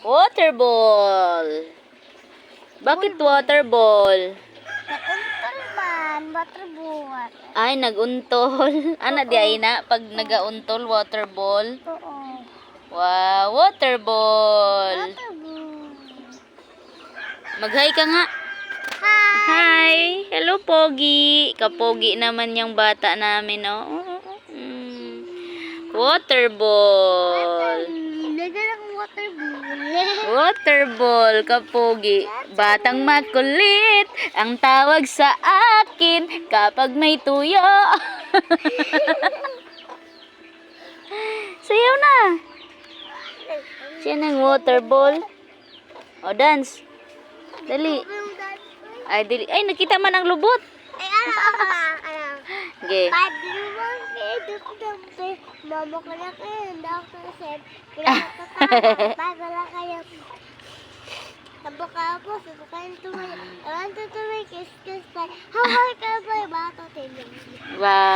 Water ball. Bakit water ball? Nakuntol man, water ball. Ay, naguntol. Ana di ay na pag nagauntol water ball. Oo. Wow, water ball. Water ball. Mag-hi ka nga. Hi! Hi. Hello, Pogi. Kapogi naman yung bata namin, oh. Water ball. Lagyan ng water ball. Water ball, kapogi. Batang makulit ang tawag sa akin kapag may tuyo. Sayaw na. Siya ng water ball. O, dance. Dali. Ay, dali. Ay, nakita man ang lubot. Ay, ano. Okay. Padrumang mama ko na kayo, Dr. Seth. Pinakatawa, bago lang kayo. Tabuka po, subukan tumay. I want to tumay, kiss, pa. Hawak ka pa, bata, tinong. Wow.